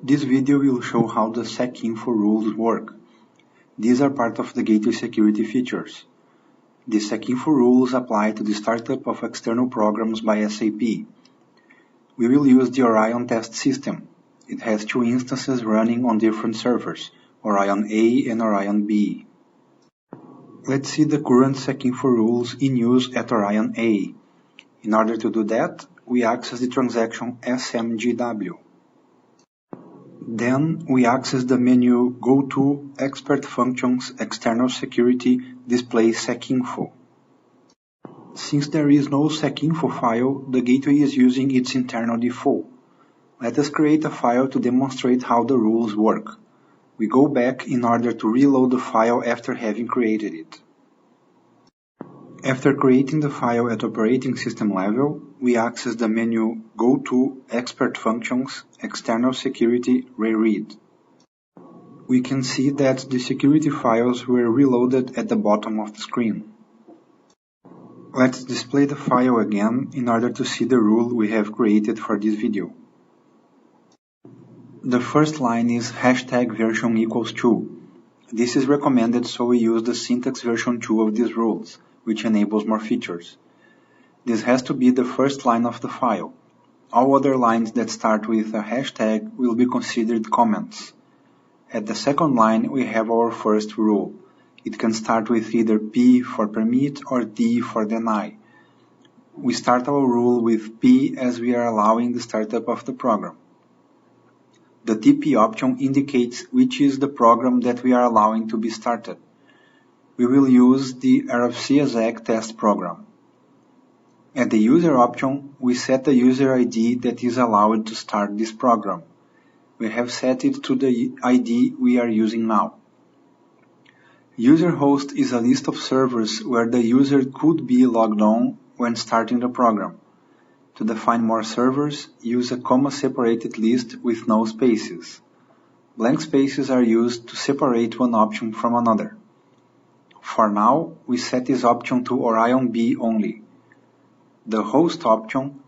This video will show how the SecInfo rules work. These are part of the gateway security features. The SecInfo rules apply to the startup of external programs by SAP. We will use the Orion test system. It has two instances running on different servers, Orion A and Orion B. Let's see the current SecInfo rules in use at Orion A. In order to do that, we access the transaction SMGW. Then we access the menu Go to Expert Functions External Security Display SecInfo. Since there is no SecInfo file, the gateway is using its internal default. Let us create a file to demonstrate how the rules work. We go back in order to reload the file after having created it. After creating the file at operating system level, we access the menu Go to Expert Functions External Security Reread. We can see that the security files were reloaded at the bottom of the screen. Let's display the file again in order to see the rule we have created for this video. The first line is #version equals 2. This is recommended, so we use the syntax version 2 of these rules, which enables more features. This has to be the first line of the file. All other lines that start with a hashtag will be considered comments. At the second line, we have our first rule. It can start with either P for permit or D for deny. We start our rule with P as we are allowing the startup of the program. The TP option indicates which is the program that we are allowing to be started. We will use the RFC ABAP test program. At the user option, we set the user ID that is allowed to start this program. We have set it to the ID we are using now. User host is a list of servers where the user could be logged on when starting the program. To define more servers, use a comma-separated list with no spaces. Blank spaces are used to separate one option from another. For now, we set this option to Orion B only. The host option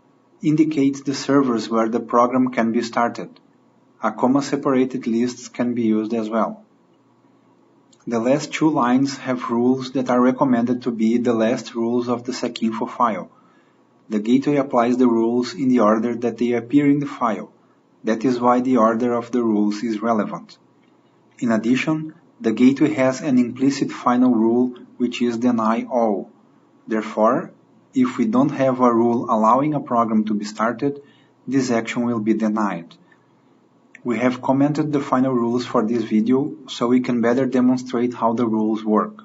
indicates the servers where the program can be started. A comma-separated list can be used as well. The last two lines have rules that are recommended to be the last rules of the SecInfo file. The gateway applies the rules in the order that they appear in the file. That is why the order of the rules is relevant. In addition, the gateway has an implicit final rule which is deny all. Therefore, if we don't have a rule allowing a program to be started, this action will be denied. We have commented the final rules for this video so we can better demonstrate how the rules work.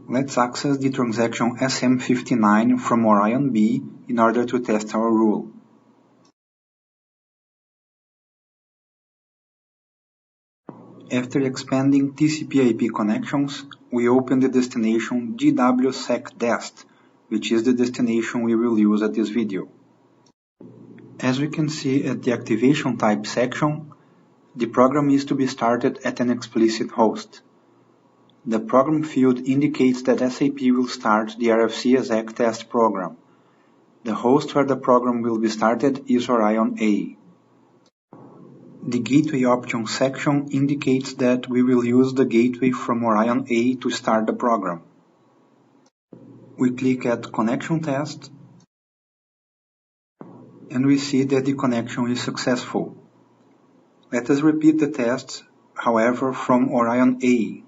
Let's access the transaction SM59 from Orion B in order to test our rule. After expanding TCP/IP connections, we open the destination GWSecDest, which is the destination we will use at this video. As we can see at the activation type section, the program is to be started at an explicit host. The program field indicates that SAP will start the RFC ABAP test program. The host where the program will be started is Orion A. The gateway options section indicates that we will use the gateway from Orion A to start the program. We click at Connection Test, and we see that the connection is successful. Let us repeat the tests, however, from Orion A.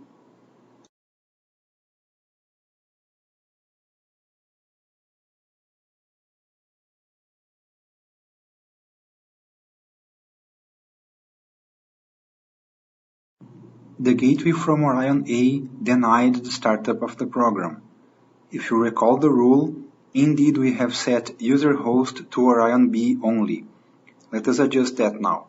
The gateway from Orion A denied the startup of the program. If you recall the rule, indeed we have set user host to Orion B only. Let us adjust that now.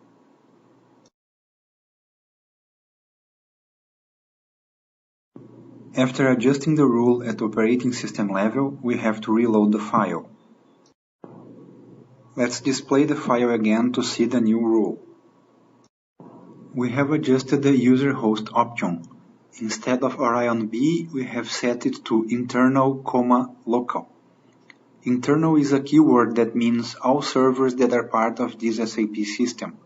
After adjusting the rule at operating system level, we have to reload the file. Let's display the file again to see the new rule. We have adjusted the user host option. Instead of Orion B, we have set it to internal, local. Internal is a keyword that means all servers that are part of this SAP system.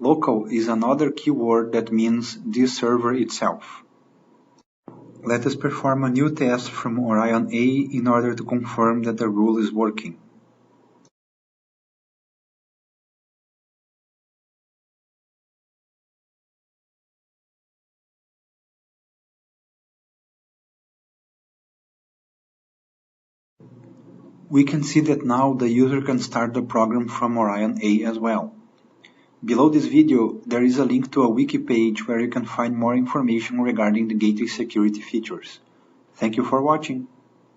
Local is another keyword that means this server itself. Let us perform a new test from Orion A in order to confirm that the rule is working. We can see that now the user can start the program from Orion A as well. Below this video, there is a link to a wiki page where you can find more information regarding the gateway security features. Thank you for watching.